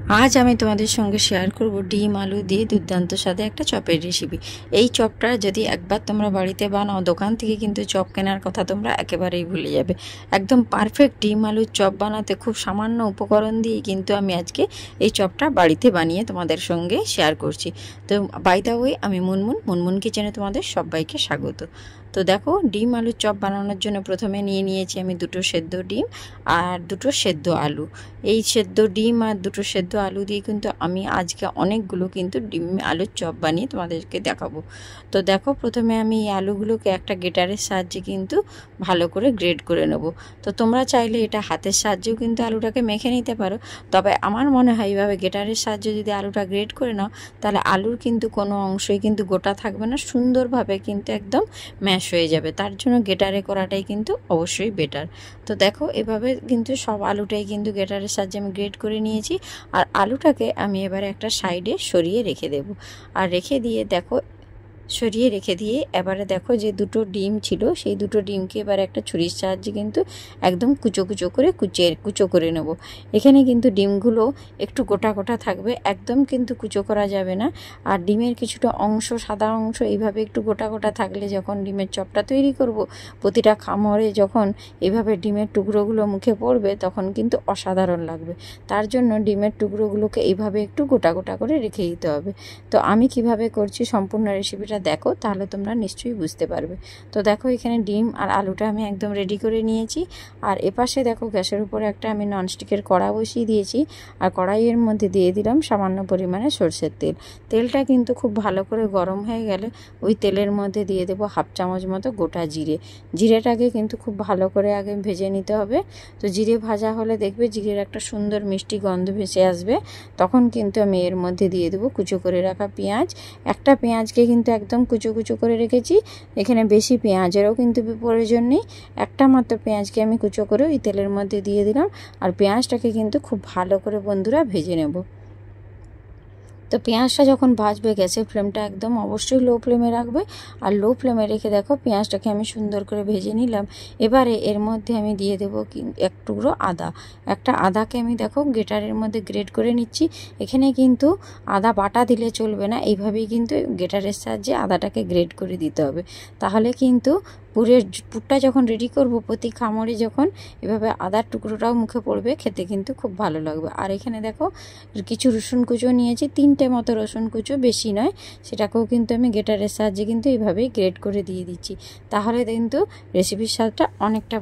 আজ আমি তোমাদের সঙ্গে শেয়ার করব ডিম আলু দিয়ে দুর্দান্ত স্বাদে একটা চপের রেসিপি। এই চপটা যদি একবার তোমরা বাড়িতে বানাও, দোকান থেকে কিন্তু চপ কেনার কথা তোমরা একেবারেই ভুলে যাবে। একদম পারফেক্ট ডিম আলুর চপ বানাতে খুব সামান্য উপকরণ দিয়ে কিন্তু আমি আজকে এই চপটা বাড়িতে বানিয়ে তোমাদের সঙ্গে শেয়ার করছি। তো বাই দ্য ওয়ে, আমি মুনমুন কিচেনে তোমাদের সবাইকে স্বাগত। তো দেখো, ডিম আলুর চপ বানানোর জন্য প্রথমে নিয়েছি আমি 2টো সেদ্ধ ডিম আর 2টো সেদ্ধ আলু। এই সেদ্ধ ডিম আর 2টো সেদ্ধ আলু দিয়ে কিন্তু আমি আজকে অনেকগুলো কিন্তু ডিম আলুর চপ বানিয়ে তোমাদেরকে দেখাবো। তো দেখো, প্রথমে আমি এই আলুগুলোকে একটা গ্রেটারের সাহায্যে কিন্তু ভালো করে গ্রেড করে নেব। তো তোমরা চাইলে এটা হাতের সাহায্যেও কিন্তু আলুটাকে মেখে নিতে পারো, তবে আমার মনে হয় এইভাবে গ্রেটারের সাহায্যে যদি আলুটা গ্রেড করে নাও, তাহলে আলুর কিন্তু কোনো অংশই কিন্তু গোটা থাকবে না, সুন্দরভাবে কিন্তু একদম ম্যাশ হয়ে যাবে। তার জন্য গ্রেটারে করাটাই কিন্তু অবশ্যই বেটার। তো দেখো, এভাবে কিন্তু সব আলুটাই কিন্তু গ্রেটারের সাহায্যে আমি গ্রেড করে নিয়েছি। আর আলুটাকে আমি এবারে একটা সাইডে সরিয়ে রেখে দেব। আর রেখে দিয়ে দেখো, সরিয়ে রেখে দিয়ে এবারে দেখো যে 2টো ডিম ছিল, সেই 2টো ডিমকে এবারে একটা ছুরির সাহায্যে কিন্তু একদম কুচো করে নেব। এখানে কিন্তু ডিমগুলো একটু গোটা গোটা থাকবে, একদম কিন্তু কুচো করা যাবে না। আর ডিমের কিছুটা অংশ, সাদা অংশ এইভাবে একটু গোটা গোটা থাকলে যখন ডিমের চপটা তৈরি করব, প্রতিটা কামড়ে যখন এইভাবে ডিমের টুকরোগুলো মুখে পড়বে, তখন কিন্তু অসাধারণ লাগবে। তার জন্য ডিমের টুকরোগুলোকে এইভাবে একটু গোটা গোটা করে রেখে দিতে হবে। তো আমি কিভাবে করছি সম্পূর্ণ রেসিপিটা দেখো, তাহলে তোমরা নিশ্চয়ই বুঝতে পারবে। তো দেখো, এখানে ডিম আর আলুটা আমি একদম রেডি করে নিয়েছি। আর এপাশে দেখো, গ্যাসের উপরে একটা আমি ননস্টিকের কড়া বসিয়ে দিয়েছি। আর কড়াইয়ের মধ্যে দিয়ে দিলাম সামান্য পরিমাণে সরষের তেল। তেলটা কিন্তু খুব ভালো করে গরম হয়ে গেলে ওই তেলের মধ্যে দিয়ে দেবো 1/2 চামচ মতো গোটা জিরে। জিরেটাকে কিন্তু খুব ভালো করে আগে ভেজে নিতে হবে। তো জিরে ভাজা হলে দেখবে জিরের একটা সুন্দর মিষ্টি গন্ধ ভেসে আসবে, তখন কিন্তু আমি এর মধ্যে দিয়ে দেবো কুচো করে রাখা পেঁয়াজ। একটা পেঁয়াজকে কিন্তু একদম কুচো কুচো করে রেখেছি, এখানে বেশি পেঁয়াজেরও কিন্তু প্রয়োজন নেই। একটা মাত্র পেঁয়াজকে আমি কুচো করে ওই তেলের মধ্যে দিয়ে দিলাম। আর পেঁয়াজটাকে কিন্তু খুব ভালো করে বন্ধুরা ভেজে নেব। তো পেঁয়াজটা যখন ভাজবে, গ্যাসের ফ্লেমটা একদম অবশ্যই লো ফ্লেমে রাখবে। আর লো ফ্লেমে রেখে দেখো, পেঁয়াজটাকে আমি সুন্দর করে ভেজে নিলাম। এবারে এর মধ্যে আমি দিয়ে দেবো এক টুকরো আদা। একটা আদাকে আমি দেখো গ্রেটারের মধ্যে গ্রেট করে নিচ্ছি। এখানে কিন্তু আদা বাটা দিলে চলবে না, এইভাবেই কিন্তু গ্রেটারের সাহায্যে আদাটাকে গ্রেট করে দিতে হবে। তাহলে কিন্তু পুরটা যখন রেডি করব, প্রতি কামড়ে যখন এভাবে আদার টুকরোটাও মুখে পড়বে, খেতে কিন্তু খুব ভালো লাগবে। আর এখানে দেখো কিছু রসুন কুচো নিয়েছি, 3টে মতো রসুন কুচো, বেশি নয়। সেটাকেও কিন্তু আমি গ্রেটারের সাহায্যে কিন্তু এইভাবেই গ্রেট করে দিয়ে দিচ্ছি। তাহলে কিন্তু রেসিপির স্বাদটা অনেকটা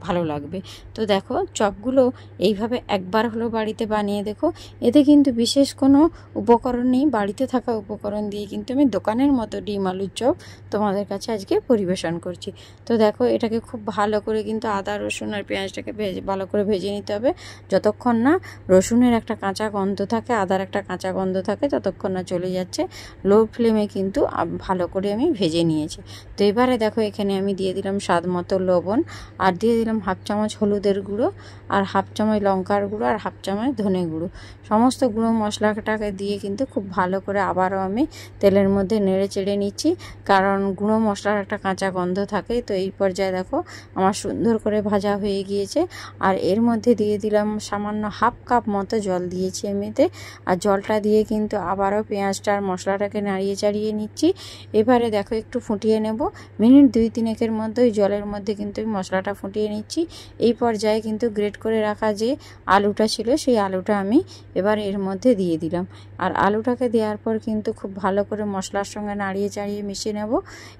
ভালো লাগবে। তো দেখো, চপগুলো এইভাবে একবার হলো বাড়িতে বানিয়ে দেখো। এতে কিন্তু বিশেষ কোনো উপকরণ নেই, বাড়িতে থাকা উপকরণ দিয়ে কিন্তু আমি দোকানের মতো ডিম আলুর চপ তোমাদের কাছে আজকে পরিবেশন করছি। তো দেখো, এটাকে খুব ভালো করে কিন্তু আদা রসুন আর পেঁয়াজটাকে ভালো করে ভেজে নিতে হবে। যতক্ষণ না রসুনের একটা কাঁচা গন্ধ থাকে, আদার একটা কাঁচা গন্ধ থাকে, ততক্ষণ না চলে যাচ্ছে। লো ফ্লেমে কিন্তু ভালো করে আমি ভেজে নিয়েছি। তো এবারে দেখো, এখানে আমি দিয়ে দিলাম স্বাদ মতো লবণ, আর দিয়ে দিলাম 1/2 চামচ হলুদের গুঁড়ো, আর 1/2 চামচ লঙ্কার গুঁড়ো, আর 1/2 চামচ ধনে গুঁড়ো। সমস্ত গুঁড়ো মশলাটাকে দিয়ে কিন্তু খুব ভালো করে আবারও আমি তেলের মধ্যে নেড়ে চেড়ে নিচ্ছি, কারণ গুঁড়ো মশলার একটা কাঁচা গন্ধ থাকে। তো এই পর্যায়ে দেখো আমার সুন্দর করে ভাজা হয়ে গিয়েছে। আর এর মধ্যে দিয়ে দিলাম সামান্য 1/2 কাপ মতো জল দিয়েছি আমি এতে। আর জলটা দিয়ে কিন্তু আবারও পেঁয়াজটা আর মশলাটাকে নাড়িয়ে চাড়িয়ে নিচ্ছি। এবারে দেখো, একটু ফুটিয়ে নেব, মিনিট 2-3 মধ্যে ওই জলের মধ্যে কিন্তু আমি মশলাটা ফুটিয়ে নিচ্ছি। এই পর্যায়ে কিন্তু গ্রেট করে রাখা যে আলুটা ছিল, সেই আলুটা আমি এবার এর মধ্যে দিয়ে দিলাম। আর আলুটাকে দেওয়ার পর কিন্তু খুব ভালো করে মশলার সঙ্গে নাড়িয়ে চাড়িয়ে মিশিয়ে নেব।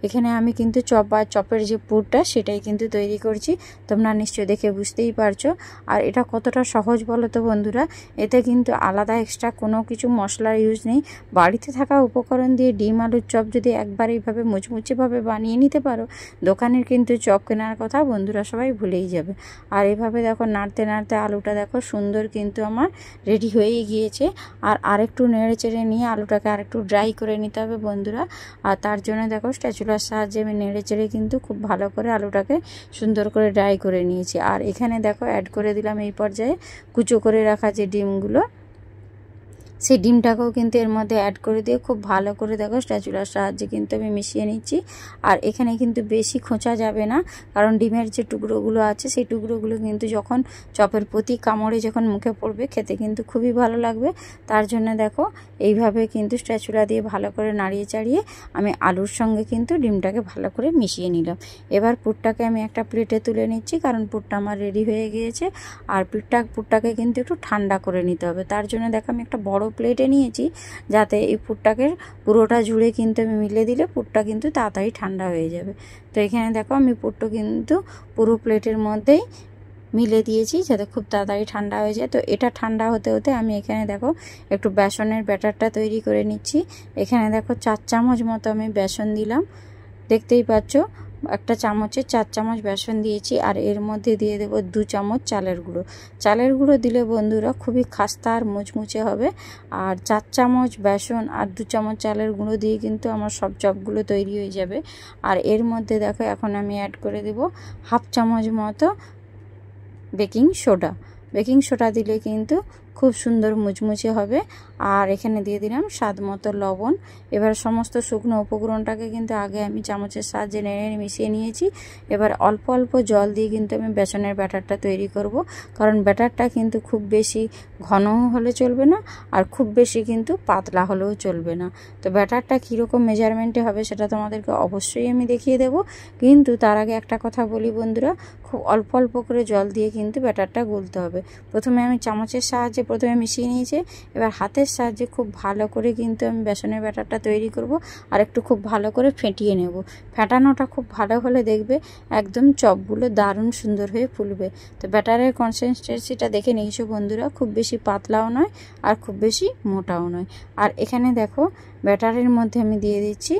এখানে আমি কিন্তু চপ বা চপের যে পুরটা, সেটাই কিন্তু তৈরি করছি, তোমরা নিশ্চয়ই দেখে বুঝতেই পারছো। আর এটা কতটা সহজ বলো তো বন্ধুরা, এতে কিন্তু আলাদা এক্সট্রা কোনো কিছু মশলার ইউজ নেই। বাড়িতে থাকা উপকরণ দিয়ে ডিম আলুর চপ যদি একবার এইভাবে মুচমুচেভাবে বানিয়ে নিতে পারো, দোকানের কিন্তু চপ কেনার কথা বন্ধুরা সবাই ভুলেই যাবে। আর এভাবে দেখো নাড়তে নাড়তে আলুটা দেখো সুন্দর কিন্তু আমার রেডি হয়ে গিয়েছে। আর আরেকটু নেড়ে চেড়ে নিয়ে আলুটাকে আরেকটু ড্রাই করে নিতে হবে বন্ধুরা। আর তার জন্য দেখো স্প্যাচুলার সাহায্যে আমি নেড়ে চেড়ে কিন্তু খুব ভালো করে আলুটাকে সুন্দর করে ড্রাই করে নিয়েছি। আর এখানে দেখো অ্যাড করে দিলাম এই পর্যায়ে কুচো করে রাখা যে ডিমগুলো। সেই ডিমটাকেও কিন্তু এর মধ্যে অ্যাড করে দিয়ে খুব ভালো করে দেখো স্প্যাচুলার সাহায্যে কিন্তু আমি মিশিয়ে নিচ্ছি। আর এখানে কিন্তু বেশি খোঁচা যাবে না, কারণ ডিমের যে টুকরোগুলো আছে সেই টুকরোগুলো কিন্তু যখন চপের প্রতি কামড়ে যখন মুখে পড়বে খেতে কিন্তু খুবই ভালো লাগবে। তার জন্য দেখো এইভাবে কিন্তু স্প্যাচুলা দিয়ে ভালো করে নাড়িয়ে চাড়িয়ে আমি আলুর সঙ্গে কিন্তু ডিমটাকে ভালো করে মিশিয়ে নিলাম। এবার পুরটাকে আমি একটা প্লেটে তুলে নিচ্ছি, কারণ পুরটা আমার রেডি হয়ে গিয়েছে। আর পুরটাকে কিন্তু একটু ঠান্ডা করে নিতে হবে। তার জন্য দেখো আমি একটা বড় প্লেটে নিয়েছি, যাতে এই পুরটাকে পুরোটা জুড়ে কিন্তু আমি মিলে দিলে পুরটা কিন্তু তাড়াতাড়ি ঠান্ডা হয়ে যাবে। তো এখানে দেখো আমি পুরটা কিন্তু পুরো প্লেটের মধ্যেই মিলে দিয়েছি, যাতে খুব তাড়াতাড়ি ঠান্ডা হয়ে যায়। তো এটা ঠান্ডা হতে হতে আমি এখানে দেখো একটু বেসনের ব্যাটারটা তৈরি করে নিচ্ছি। এখানে দেখো 4 চামচ মতো আমি বেসন দিলাম, দেখতেই পাচ্ছ একটা চামচে 4 চামচ বেসন দিয়েছি। আর এর মধ্যে দিয়ে দেবো 2 চামচ চালের গুঁড়ো। চালের গুঁড়ো দিলে বন্ধুরা খুবই খাস্তা আর মুচমুচে হবে। আর 4 চামচ বেসন আর 2 চামচ চালের গুঁড়ো দিয়ে কিন্তু আমার সব চপগুলো তৈরি হয়ে যাবে। আর এর মধ্যে দেখো এখন আমি অ্যাড করে দেবো 1/2 চামচ মতো বেকিং সোডা। বেকিং সোডা দিলে কিন্তু খুব সুন্দর মুচমুচে হবে। আর এখানে দিয়ে দিলাম স্বাদ মতো লবণ। এবার সমস্ত শুকনো উপকরণটাকে কিন্তু আগে আমি চামচের সাহায্যে নেড়ে মিশিয়ে নিয়েছি। এবার অল্প অল্প জল দিয়ে কিন্তু আমি বেসনের ব্যাটারটা তৈরি করব, কারণ ব্যাটারটা কিন্তু খুব বেশি ঘনও হলে চলবে না আর খুব বেশি কিন্তু পাতলা হলেও চলবে না। তো ব্যাটারটা কীরকম মেজারমেন্টে হবে সেটা তোমাদেরকে অবশ্যই আমি দেখিয়ে দেব, কিন্তু তার আগে একটা কথা বলি বন্ধুরা, খুব অল্প অল্প করে জল দিয়ে কিন্তু ব্যাটারটা গুলতে হবে। প্রথমে আমি চামচের সাহায্যে মিশিয়ে নিয়েছি, এবার হাতের সাহায্যে খুব ভালো করে কিন্তু আমি বেসনের ব্যাটারটা তৈরি করব। আর একটু খুব ভালো করে ফেটিয়ে নেব। ফেটানোটা খুব ভালো হলে দেখবে একদম চপগুলো দারুণ সুন্দর হয়ে ফুলবে। তো ব্যাটারের কনসিস্টেন্সিটা দেখে নিয়েছো বন্ধুরা, খুব বেশি পাতলাও নয় আর খুব বেশি মোটাও নয়। আর এখানে দেখো ব্যাটারের মধ্যে আমি দিয়ে দিচ্ছি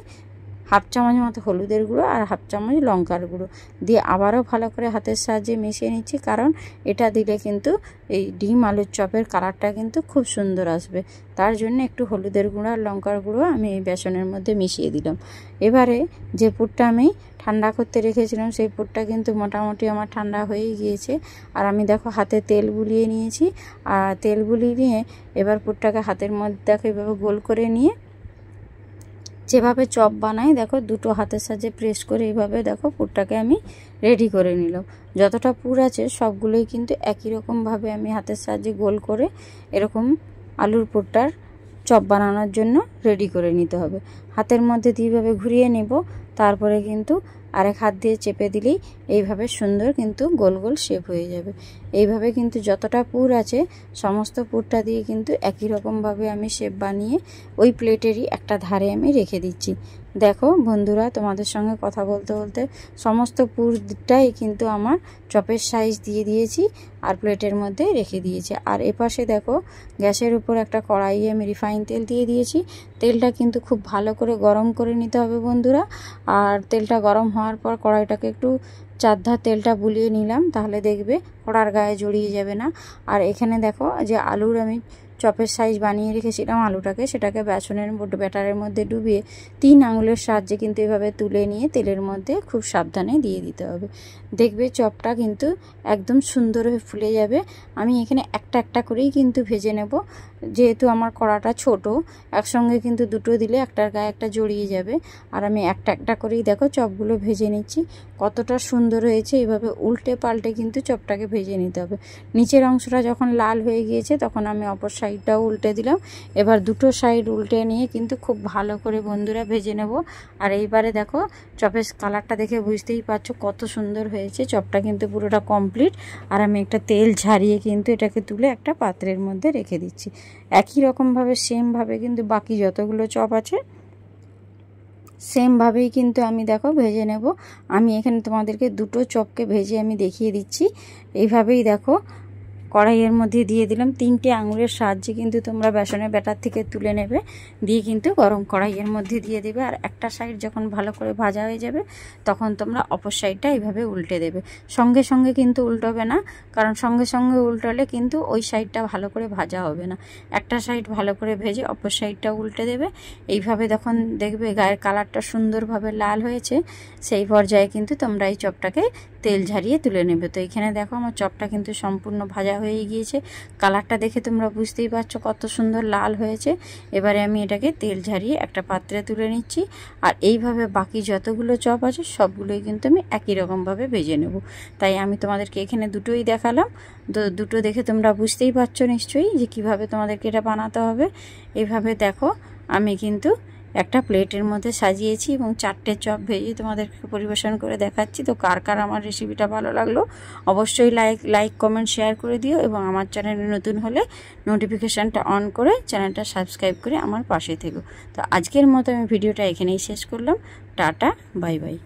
1/2 চামচ মতো হলুদের গুঁড়ো আর 1/2 চামচ লঙ্কার গুঁড়ো দিয়ে আবারও ভালো করে হাতের সাহায্যে মিশিয়ে নিচ্ছি, কারণ এটা দিলে কিন্তু এই ডিম আলুর চপের কালারটা কিন্তু খুব সুন্দর আসবে। তার জন্য একটু হলুদের গুঁড়ো আর লঙ্কার গুঁড়ো আমি এই বেসনের মধ্যে মিশিয়ে দিলাম। এবারে যে পুরটা আমি ঠান্ডা করতে রেখেছিলাম সেই পুরটা কিন্তু মোটামুটি আমার ঠান্ডা হয়ে গিয়েছে। আর আমি দেখো হাতে তেল বুলিয়ে নিয়েছি। আর তেল বুলিয়ে নিয়ে এবার পুরটাকে হাতের মধ্যে দেখো এভাবে গোল করে নিয়ে যেভাবে চপ বানাই দেখো দুটো হাতের সাহায্যে প্রেস করে এইভাবে দেখো পুরটাকে আমি রেডি করে নিলাম। যতটা পুর আছে সবগুলোই কিন্তু একই রকমভাবে আমি হাতের সাহায্যে গোল করে এরকম আলুর পুরটার চপ বানানোর জন্য রেডি করে নিতে হবে। হাতের মধ্যে দিয়ে এইভাবে ঘুরিয়ে নেব, তারপরে কিন্তু আরেক হাত দিয়ে চেপে দিলেই এইভাবে সুন্দর কিন্তু গোল গোল শেপ হয়ে যাবে। এইভাবে কিন্তু যতটা পুর আছে সমস্ত পুরটা দিয়ে কিন্তু একই রকমভাবে আমি শেপ বানিয়ে ওই প্লেটেরই একটা ধারে আমি রেখে দিচ্ছি। দেখো বন্ধুরা, তোমাদের সঙ্গে কথা বলতে বলতে সমস্ত পুরটাই কিন্তু আমার চপের সাইজ দিয়ে দিয়েছি আর প্লেটের মধ্যে রেখে দিয়েছি। আর এপাশে দেখো গ্যাসের উপর একটা কড়াইয়ে আমি রিফাইন তেল দিয়ে দিয়েছি। তেলটা কিন্তু খুব ভালো করে গরম করে নিতে হবে বন্ধুরা। আর তেলটা গরম হওয়ার পর কড়াইটাকে একটু চারধার তেলটা বুলিয়ে নিলাম, তাহলে দেখবে কড়ার গায়ে জড়িয়ে যাবে না। আর এখানে দেখো যে আলুর আমি চপের সাইজ বানিয়ে রেখেছিলাম আলুটাকে, সেটাকে বেসনের ব্যাটারের মধ্যে ডুবিয়ে 3 আঙুলের সাহায্যে কিন্তু এভাবে তুলে নিয়ে তেলের মধ্যে খুব সাবধানে দিয়ে দিতে হবে। দেখবে চপটা কিন্তু একদম সুন্দর হয়ে ফুলে যাবে। আমি এখানে একটা একটা করেই কিন্তু ভেজে নেব, যেহেতু আমার কড়াটা ছোট, একসঙ্গে কিন্তু দুটো দিলে একটার গায়ে একটা জড়িয়ে যাবে। আর আমি একটা একটা করেই দেখো চপগুলো ভেজে নিচ্ছি। কতটা সুন্দর হয়েছে, এইভাবে উল্টে পাল্টে কিন্তু চপটাকে ভেজে নিতে হবে। নিচের অংশটা যখন লাল হয়ে গিয়েছে তখন আমি অপর সাইডটাও উল্টে দিলাম। এবার দুটো সাইড উল্টে নিয়ে কিন্তু খুব ভালো করে বন্ধুরা ভেজে নেব। আর এইবারে দেখো চপের কালারটা দেখে বুঝতেই পারছো কত সুন্দর হয়েছে। চপটা কিন্তু পুরোটা কমপ্লিট। আর আমি একটা তেল ঝারিয়ে কিন্তু এটাকে তুলে একটা পাত্রের মধ্যে রেখে দিচ্ছি। একই রকমভাবে সেমভাবে কিন্তু বাকি যতগুলো চপ আছে সেমভাবেই কিন্তু আমি দেখো ভেজে নেব। আমি এখানে তোমাদেরকে দুটো চপকে ভেজে আমি দেখিয়ে দিচ্ছি। এইভাবেই দেখো কড়াইয়ের মধ্যে দিয়ে দিলাম। 3টে আঙুলের সাহায্যে কিন্তু তোমরা বেসনের ব্যাটার থেকে তুলে নেবে, দিয়ে কিন্তু গরম কড়াইয়ের মধ্যে দিয়ে দেবে। আর একটা সাইড যখন ভালো করে ভাজা হয়ে যাবে তখন তোমরা অপর সাইডটা এইভাবে উল্টে দেবে। সঙ্গে সঙ্গে কিন্তু উল্টোবে না, কারণ সঙ্গে সঙ্গে উল্টালে কিন্তু ওই সাইডটা ভালো করে ভাজা হবে না। একটা সাইড ভালো করে ভেজে অপর সাইডটা উল্টে দেবে। এইভাবে যখন দেখবে গায়ের কালারটা সুন্দরভাবে লাল হয়েছে সেই পর্যায়ে কিন্তু তোমরা এই চপটাকে তেল ঝারিয়ে তুলে নেবে। তো এখানে দেখো আমার চপটা কিন্তু সম্পূর্ণ ভাজা হয়ে গিয়েছে। কালারটা দেখে তোমরা বুঝতেই পারছো কত সুন্দর লাল হয়েছে। এবারে আমি এটাকে তেল ঝারিয়ে একটা পাত্রে তুলে নিচ্ছি। আর এইভাবে বাকি যতগুলো চপ আছে সবগুলোই কিন্তু আমি একই রকমভাবে ভেজে নেব। তাই আমি তোমাদেরকে এখানে দুটোই দেখালাম। তো দুটো দেখে তোমরা বুঝতেই পারছো নিশ্চয়ই যে কিভাবে তোমাদেরকে এটা বানাতে হবে। এইভাবে দেখো আমি কিন্তু একটা প্লেটের মধ্যে সাজিয়েছি এবং 4টে চপ ভেজে তোমাদেরকে পরিবেশন করে দেখাচ্ছি। তো কার কার আমার রেসিপিটা ভালো লাগলো অবশ্যই লাইক কমেন্ট শেয়ার করে দিও, এবং আমার চ্যানেলে নতুন হলে নোটিফিকেশানটা অন করে চ্যানেলটা সাবস্ক্রাইব করে আমার পাশে থেকো। তো আজকের মতো আমি ভিডিওটা এখানেই শেষ করলাম। Tata, bye bye.